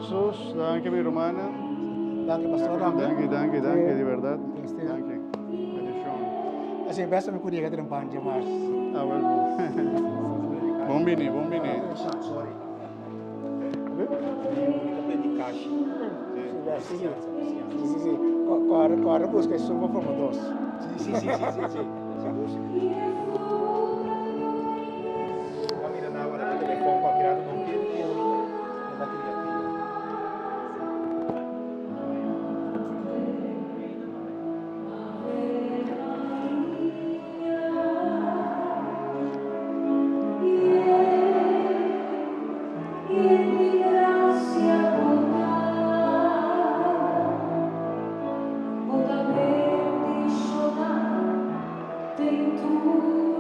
Jesus. Danke, mi hermana. Danke, Pastor. Danke. Danke, de verdad. Este, Danke. Bendición. Así, basta me cuida que te pancha más. Ah, well, bombini. Sorry. Sì, sì, sì, sì. Corre busca isso uma forma doce. Sì. Camina na hora do telefone com a criada não quer que eu da criada. Tem tudo.